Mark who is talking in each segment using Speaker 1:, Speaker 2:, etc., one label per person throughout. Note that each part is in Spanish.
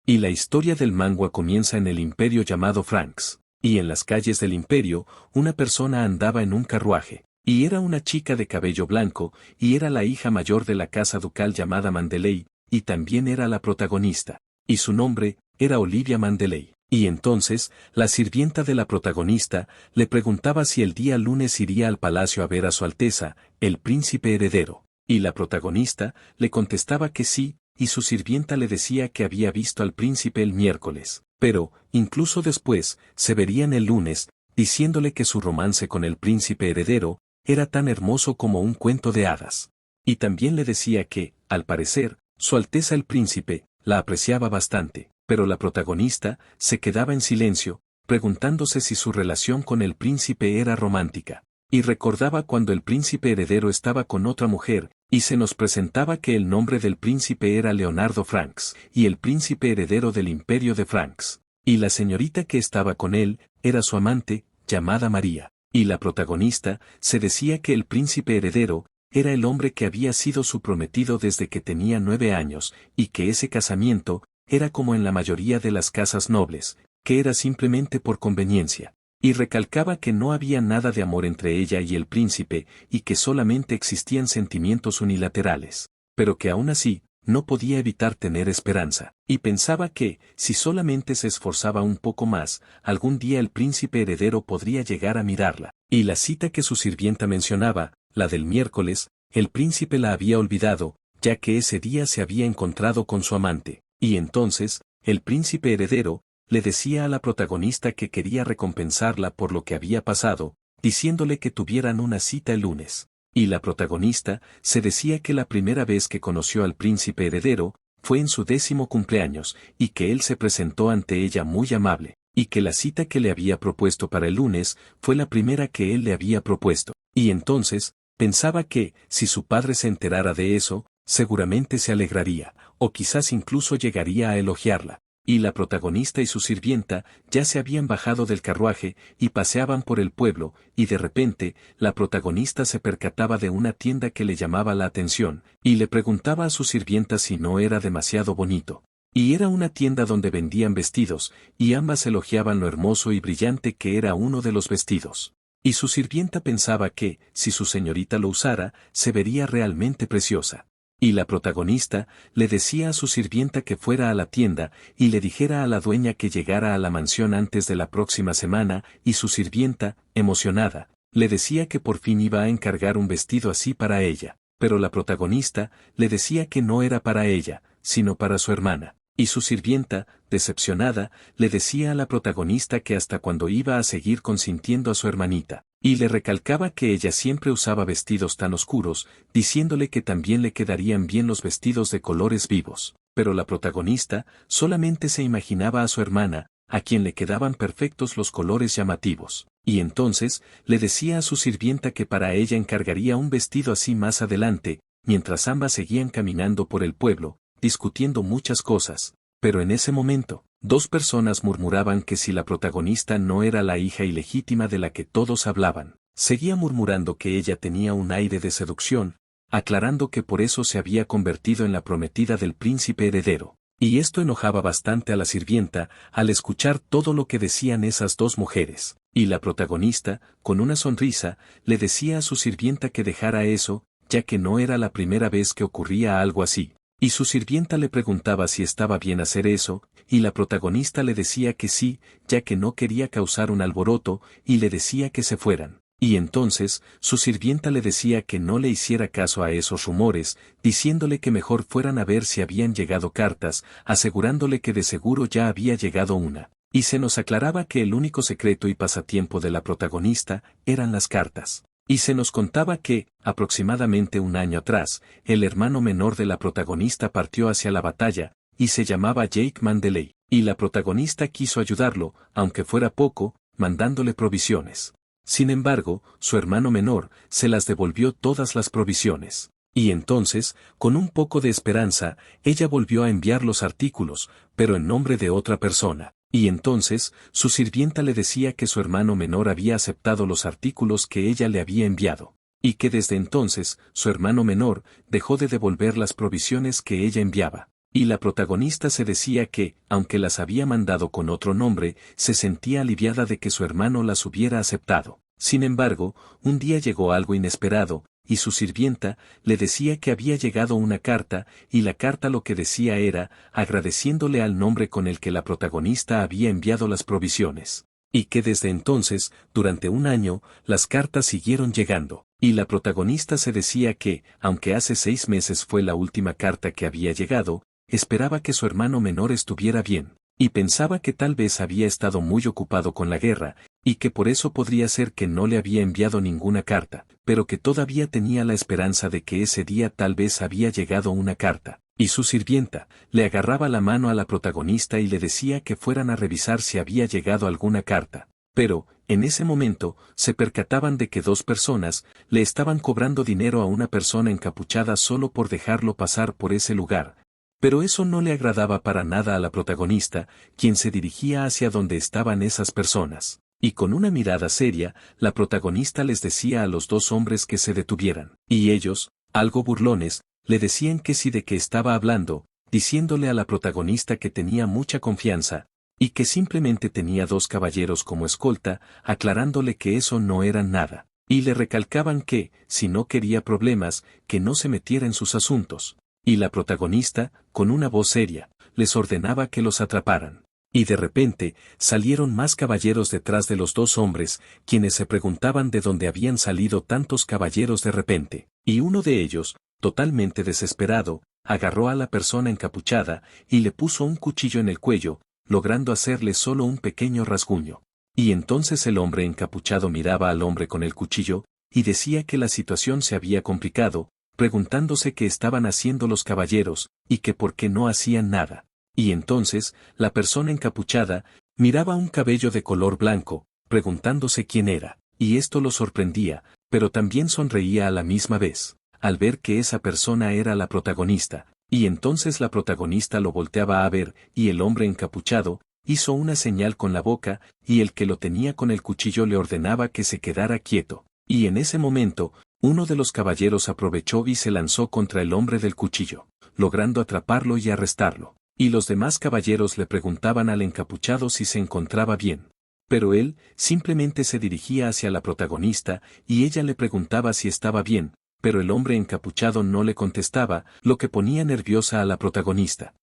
Speaker 1: Y la historia del manga comienza en el imperio llamado Franks. Y en las calles del imperio, una persona andaba en un carruaje. Y era una chica de cabello blanco, y era la hija mayor de la casa ducal llamada Mandeley, y también era la protagonista. Y su nombre era Olivia Mandeley. Y entonces, la sirvienta de la protagonista le preguntaba si el día lunes iría al palacio a ver a su Alteza, el príncipe heredero. Y la protagonista le contestaba que sí, y su sirvienta le decía que había visto al príncipe el miércoles, pero, incluso después, se verían el lunes, diciéndole que su romance con el príncipe heredero era tan hermoso como un cuento de hadas. Y también le decía que, al parecer, su Alteza el príncipe la apreciaba bastante, pero la protagonista se quedaba en silencio, preguntándose si su relación con el príncipe era romántica. Y recordaba cuando el príncipe heredero estaba con otra mujer, y se nos presentaba que el nombre del príncipe era Leonardo Franks, y el príncipe heredero del imperio de Franks. Y la señorita que estaba con él, era su amante, llamada María. Y la protagonista, se decía que el príncipe heredero, era el hombre que había sido su prometido desde que tenía 9 años, y que ese casamiento, era como en la mayoría de las casas nobles, que era simplemente por conveniencia. Y recalcaba que no había nada de amor entre ella y el príncipe, y que solamente existían sentimientos unilaterales, pero que aún así, no podía evitar tener esperanza, y pensaba que, si solamente se esforzaba un poco más, algún día el príncipe heredero podría llegar a mirarla. Y la cita que su sirvienta mencionaba, la del miércoles, el príncipe la había olvidado, ya que ese día se había encontrado con su amante, y entonces, el príncipe heredero, le decía a la protagonista que quería recompensarla por lo que había pasado, diciéndole que tuvieran una cita el lunes. Y la protagonista se decía que la primera vez que conoció al príncipe heredero, fue en su 10º cumpleaños, y que él se presentó ante ella muy amable, y que la cita que le había propuesto para el lunes, fue la primera que él le había propuesto. Y entonces, pensaba que, si su padre se enterara de eso, seguramente se alegraría, o quizás incluso llegaría a elogiarla. Y la protagonista y su sirvienta ya se habían bajado del carruaje y paseaban por el pueblo, y de repente, la protagonista se percataba de una tienda que le llamaba la atención, y le preguntaba a su sirvienta si no era demasiado bonito. Y era una tienda donde vendían vestidos, y ambas elogiaban lo hermoso y brillante que era uno de los vestidos. Y su sirvienta pensaba que, si su señorita lo usara, se vería realmente preciosa. Y la protagonista le decía a su sirvienta que fuera a la tienda y le dijera a la dueña que llegara a la mansión antes de la próxima semana, y su sirvienta, emocionada, le decía que por fin iba a encargar un vestido así para ella, pero la protagonista le decía que no era para ella, sino para su hermana. Y su sirvienta, decepcionada, le decía a la protagonista que hasta cuando iba a seguir consintiendo a su hermanita, y le recalcaba que ella siempre usaba vestidos tan oscuros, diciéndole que también le quedarían bien los vestidos de colores vivos. Pero la protagonista solamente se imaginaba a su hermana, a quien le quedaban perfectos los colores llamativos. Y entonces, le decía a su sirvienta que para ella encargaría un vestido así más adelante, mientras ambas seguían caminando por el pueblo, discutiendo muchas cosas, pero en ese momento, 2 personas murmuraban que si la protagonista no era la hija ilegítima de la que todos hablaban, seguía murmurando que ella tenía un aire de seducción, aclarando que por eso se había convertido en la prometida del príncipe heredero. Y esto enojaba bastante a la sirvienta, al escuchar todo lo que decían esas 2 mujeres, y la protagonista, con una sonrisa, le decía a su sirvienta que dejara eso, ya que no era la primera vez que ocurría algo así. Y su sirvienta le preguntaba si estaba bien hacer eso, y la protagonista le decía que sí, ya que no quería causar un alboroto, y le decía que se fueran. Y entonces, su sirvienta le decía que no le hiciera caso a esos rumores, diciéndole que mejor fueran a ver si habían llegado cartas, asegurándole que de seguro ya había llegado una. Y se nos aclaraba que el único secreto y pasatiempo de la protagonista eran las cartas. Y se nos contaba que, aproximadamente un año atrás, el hermano menor de la protagonista partió hacia la batalla, y se llamaba Jake Mandeley, y la protagonista quiso ayudarlo, aunque fuera poco, mandándole provisiones. Sin embargo, su hermano menor se las devolvió todas las provisiones. Y entonces, con un poco de esperanza, ella volvió a enviar los artículos, pero en nombre de otra persona. Y entonces, su sirvienta le decía que su hermano menor había aceptado los artículos que ella le había enviado, y que desde entonces, su hermano menor dejó de devolver las provisiones que ella enviaba. Y la protagonista se decía que, aunque las había mandado con otro nombre, se sentía aliviada de que su hermano las hubiera aceptado. Sin embargo, un día llegó algo inesperado, y su sirvienta le decía que había llegado una carta, y la carta lo que decía era, agradeciéndole al nombre con el que la protagonista había enviado las provisiones. Y que desde entonces, durante un año, las cartas siguieron llegando. Y la protagonista se decía que, aunque hace 6 meses fue la última carta que había llegado, esperaba que su hermano menor estuviera bien, y pensaba que tal vez había estado muy ocupado con la guerra, y que por eso podría ser que no le había enviado ninguna carta, pero que todavía tenía la esperanza de que ese día tal vez había llegado una carta. Y su sirvienta le agarraba la mano a la protagonista y le decía que fueran a revisar si había llegado alguna carta. Pero, en ese momento, se percataban de que 2 personas le estaban cobrando dinero a una persona encapuchada solo por dejarlo pasar por ese lugar. Pero eso no le agradaba para nada a la protagonista, quien se dirigía hacia donde estaban esas personas. Y con una mirada seria, la protagonista les decía a los 2 hombres que se detuvieran. Y ellos, algo burlones, le decían que sí de qué estaba hablando, diciéndole a la protagonista que tenía mucha confianza, y que simplemente tenía 2 caballeros como escolta, aclarándole que eso no era nada. Y le recalcaban que, si no quería problemas, que no se metiera en sus asuntos. Y la protagonista, con una voz seria, les ordenaba que los atraparan. Y de repente, salieron más caballeros detrás de los 2 hombres, quienes se preguntaban de dónde habían salido tantos caballeros de repente. Y uno de ellos, totalmente desesperado, agarró a la persona encapuchada, y le puso un cuchillo en el cuello, logrando hacerle solo un pequeño rasguño. Y entonces el hombre encapuchado miraba al hombre con el cuchillo, y decía que la situación se había complicado, preguntándose qué estaban haciendo los caballeros, y que por qué no hacían nada. Y entonces, la persona encapuchada, miraba un cabello de color blanco, preguntándose quién era, y esto lo sorprendía, pero también sonreía a la misma vez, al ver que esa persona era la protagonista, y entonces la protagonista lo volteaba a ver, y el hombre encapuchado, hizo una señal con la boca, y el que lo tenía con el cuchillo le ordenaba que se quedara quieto, y en ese momento, uno de los caballeros aprovechó y se lanzó contra el hombre del cuchillo, logrando atraparlo y arrestarlo. Y los demás caballeros le preguntaban al encapuchado si se encontraba bien. Pero él, simplemente se dirigía hacia la protagonista, y ella le preguntaba si estaba bien, pero el hombre encapuchado no le contestaba, lo que ponía nerviosa a la protagonista.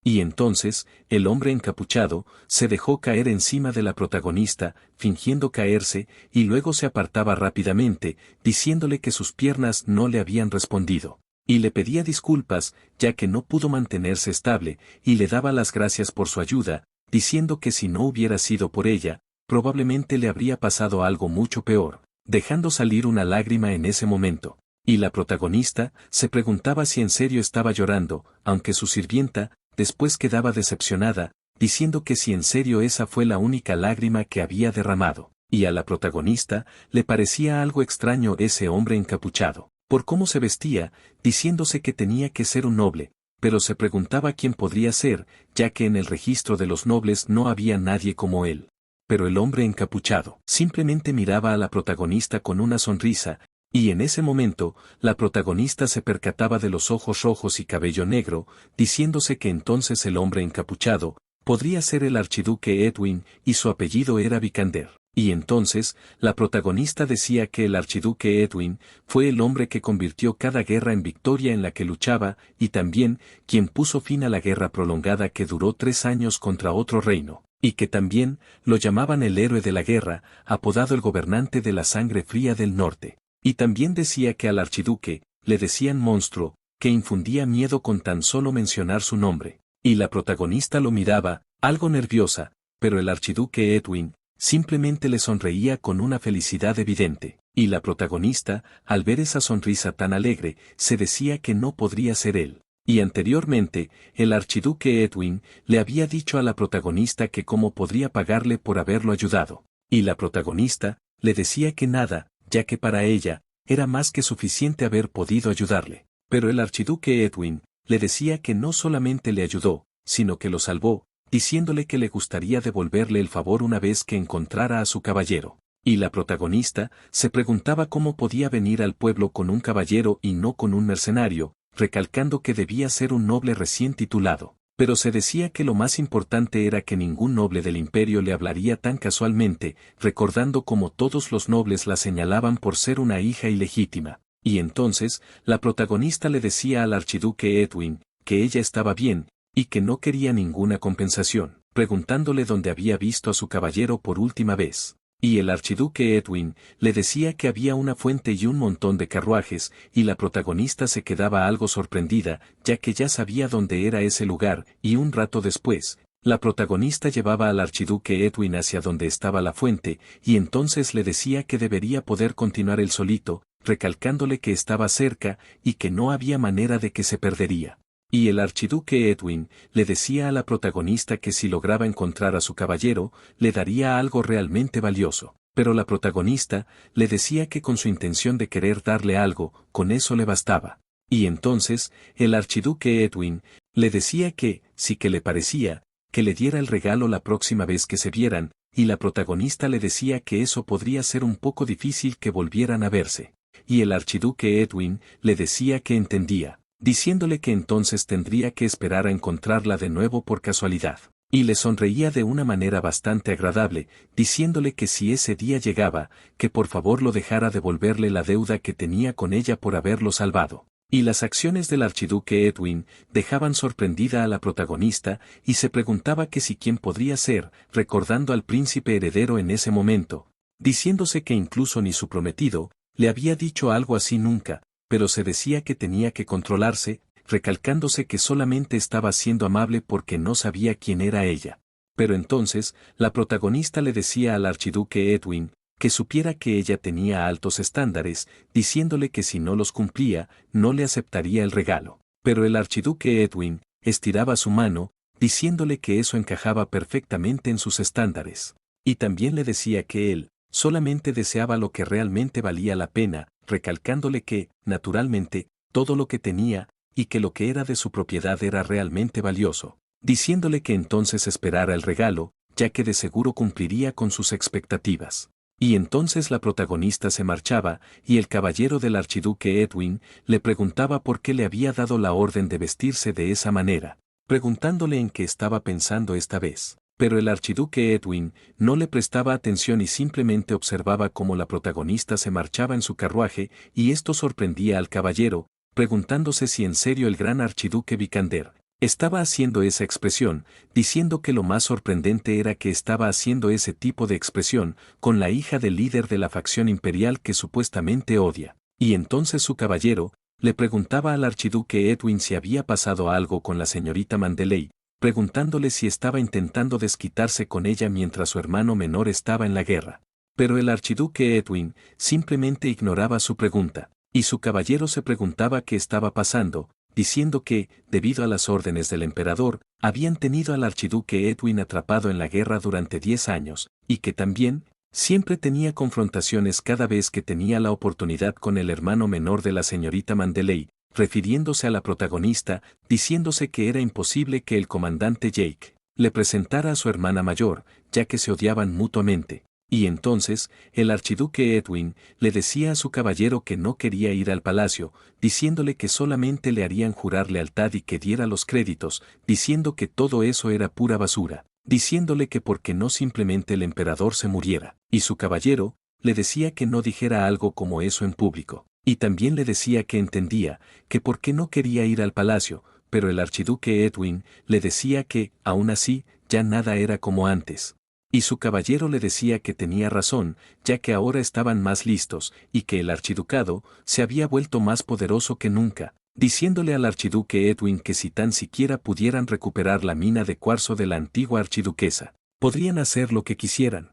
Speaker 1: Y entonces, el hombre encapuchado, se dejó caer encima de la protagonista, fingiendo caerse, y luego se apartaba rápidamente, diciéndole que sus piernas no le habían respondido. Y le pedía disculpas, ya que no pudo mantenerse estable, y le daba las gracias por su ayuda, diciendo que si no hubiera sido por ella, probablemente le habría pasado algo mucho peor, dejando salir una lágrima en ese momento. Y la protagonista se preguntaba si en serio estaba llorando, aunque su sirvienta, después quedaba decepcionada, diciendo que si en serio esa fue la única lágrima que había derramado. Y a la protagonista le parecía algo extraño ese hombre encapuchado, por cómo se vestía, diciéndose que tenía que ser un noble, pero se preguntaba quién podría ser, ya que en el registro de los nobles no había nadie como él. Pero el hombre encapuchado simplemente miraba a la protagonista con una sonrisa, y en ese momento, la protagonista se percataba de los ojos rojos y cabello negro, diciéndose que entonces el hombre encapuchado podría ser el archiduque Edwin, y su apellido era Vikander. Y entonces, la protagonista decía que el archiduque Edwin fue el hombre que convirtió cada guerra en victoria en la que luchaba, y también quien puso fin a la guerra prolongada que duró 3 años contra otro reino, y que también lo llamaban el héroe de la guerra, apodado el gobernante de la sangre fría del norte. Y también decía que al archiduque le decían monstruo, que infundía miedo con tan solo mencionar su nombre. Y la protagonista lo miraba, algo nerviosa, pero el archiduque Edwin simplemente le sonreía con una felicidad evidente, y la protagonista, al ver esa sonrisa tan alegre, se decía que no podría ser él. Y anteriormente, el archiduque Edwin le había dicho a la protagonista que cómo podría pagarle por haberlo ayudado. Y la protagonista le decía que nada, ya que para ella era más que suficiente haber podido ayudarle. Pero el archiduque Edwin le decía que no solamente le ayudó, sino que lo salvó, diciéndole que le gustaría devolverle el favor una vez que encontrara a su caballero. Y la protagonista se preguntaba cómo podía venir al pueblo con un caballero y no con un mercenario, recalcando que debía ser un noble recién titulado. Pero se decía que lo más importante era que ningún noble del imperio le hablaría tan casualmente, recordando cómo todos los nobles la señalaban por ser una hija ilegítima. Y entonces, la protagonista le decía al archiduque Edwin, que ella estaba bien, y que no quería ninguna compensación, preguntándole dónde había visto a su caballero por última vez. Y el archiduque Edwin le decía que había una fuente y un montón de carruajes, y la protagonista se quedaba algo sorprendida, ya que ya sabía dónde era ese lugar, y un rato después, la protagonista llevaba al archiduque Edwin hacia donde estaba la fuente, y entonces le decía que debería poder continuar él solito, recalcándole que estaba cerca, y que no había manera de que se perdería. Y el archiduque Edwin le decía a la protagonista que si lograba encontrar a su caballero, le daría algo realmente valioso. Pero la protagonista le decía que con su intención de querer darle algo, con eso le bastaba. Y entonces, el archiduque Edwin le decía que, si que le parecía, que le diera el regalo la próxima vez que se vieran, y la protagonista le decía que eso podría ser un poco difícil que volvieran a verse. Y el archiduque Edwin le decía que entendía, diciéndole que entonces tendría que esperar a encontrarla de nuevo por casualidad. Y le sonreía de una manera bastante agradable, diciéndole que si ese día llegaba, que por favor lo dejara devolverle la deuda que tenía con ella por haberlo salvado. Y las acciones del archiduque Edwin dejaban sorprendida a la protagonista, y se preguntaba que si quién podría ser, recordando al príncipe heredero en ese momento, diciéndose que incluso ni su prometido le había dicho algo así nunca, pero se decía que tenía que controlarse, recalcándose que solamente estaba siendo amable porque no sabía quién era ella. Pero entonces, la protagonista le decía al archiduque Edwin, que supiera que ella tenía altos estándares, diciéndole que si no los cumplía, no le aceptaría el regalo. Pero el archiduque Edwin estiraba su mano, diciéndole que eso encajaba perfectamente en sus estándares. Y también le decía que él solamente deseaba lo que realmente valía la pena, recalcándole que, naturalmente, todo lo que tenía, y que lo que era de su propiedad era realmente valioso, diciéndole que entonces esperara el regalo, ya que de seguro cumpliría con sus expectativas. Y entonces la protagonista se marchaba, y el caballero del archiduque Edwin le preguntaba por qué le había dado la orden de vestirse de esa manera, preguntándole en qué estaba pensando esta vez. Pero el archiduque Edwin no le prestaba atención y simplemente observaba cómo la protagonista se marchaba en su carruaje, y esto sorprendía al caballero, preguntándose si en serio el gran archiduque Vikander estaba haciendo esa expresión, diciendo que lo más sorprendente era que estaba haciendo ese tipo de expresión con la hija del líder de la facción imperial que supuestamente odia. Y entonces su caballero le preguntaba al archiduque Edwin si había pasado algo con la señorita Mandeley, preguntándole si estaba intentando desquitarse con ella mientras su hermano menor estaba en la guerra. Pero el archiduque Edwin simplemente ignoraba su pregunta, y su caballero se preguntaba qué estaba pasando, diciendo que, debido a las órdenes del emperador, habían tenido al archiduque Edwin atrapado en la guerra durante 10 años, y que también, siempre tenía confrontaciones cada vez que tenía la oportunidad con el hermano menor de la señorita Mandeley, refiriéndose a la protagonista, diciéndose que era imposible que el comandante Jake le presentara a su hermana mayor, ya que se odiaban mutuamente. Y entonces, el archiduque Edwin le decía a su caballero que no quería ir al palacio, diciéndole que solamente le harían jurar lealtad y que diera los créditos, diciendo que todo eso era pura basura, diciéndole que porque no simplemente el emperador se muriera. Y su caballero le decía que no dijera algo como eso en público. Y también le decía que entendía, que por qué no quería ir al palacio, pero el archiduque Edwin le decía que, aún así, ya nada era como antes. Y su caballero le decía que tenía razón, ya que ahora estaban más listos, y que el archiducado se había vuelto más poderoso que nunca, diciéndole al archiduque Edwin que si tan siquiera pudieran recuperar la mina de cuarzo de la antigua archiduquesa, podrían hacer lo que quisieran.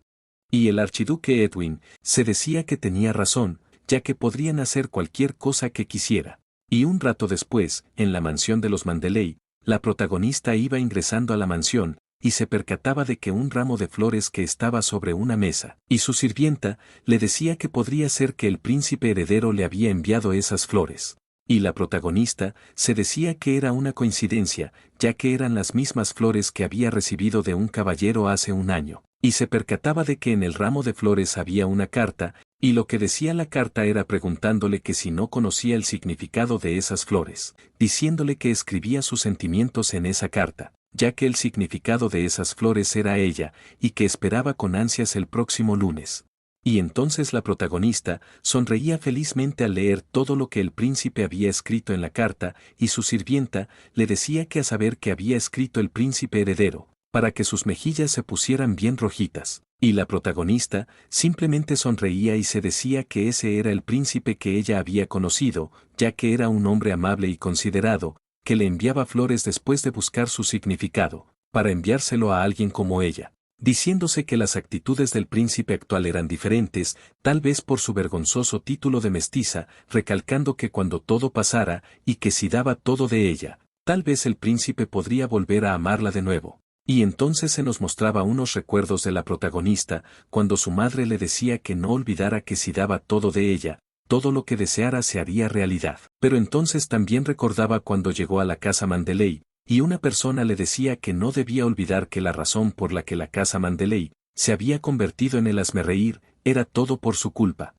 Speaker 1: Y el archiduque Edwin se decía que tenía razón, ya que podrían hacer cualquier cosa que quisiera. Y un rato después, en la mansión de los Mandeley, la protagonista iba ingresando a la mansión, y se percataba de que un ramo de flores que estaba sobre una mesa, y su sirvienta, le decía que podría ser que el príncipe heredero le había enviado esas flores. Y la protagonista se decía que era una coincidencia, ya que eran las mismas flores que había recibido de un caballero hace un año. Y se percataba de que en el ramo de flores había una carta, Y lo que decía la carta era preguntándole que si no conocía el significado de esas flores, diciéndole que escribía sus sentimientos en esa carta, ya que el significado de esas flores era ella, y que esperaba con ansias el próximo lunes. Y entonces la protagonista sonreía felizmente al leer todo lo que el príncipe había escrito en la carta, y su sirvienta le decía que a saber que había escrito el príncipe heredero, para que sus mejillas se pusieran bien rojitas. Y la protagonista simplemente sonreía y se decía que ese era el príncipe que ella había conocido, ya que era un hombre amable y considerado, que le enviaba flores después de buscar su significado, para enviárselo a alguien como ella, diciéndose que las actitudes del príncipe actual eran diferentes, tal vez por su vergonzoso título de mestiza, recalcando que cuando todo pasara, y que si daba todo de ella, tal vez el príncipe podría volver a amarla de nuevo. Y entonces se nos mostraba unos recuerdos de la protagonista, cuando su madre le decía que no olvidara que si daba todo de ella, todo lo que deseara se haría realidad. Pero entonces también recordaba cuando llegó a la casa Mandeley, y una persona le decía que no debía olvidar que la razón por la que la casa Mandeley se había convertido en el hazmerreír, era todo por su culpa.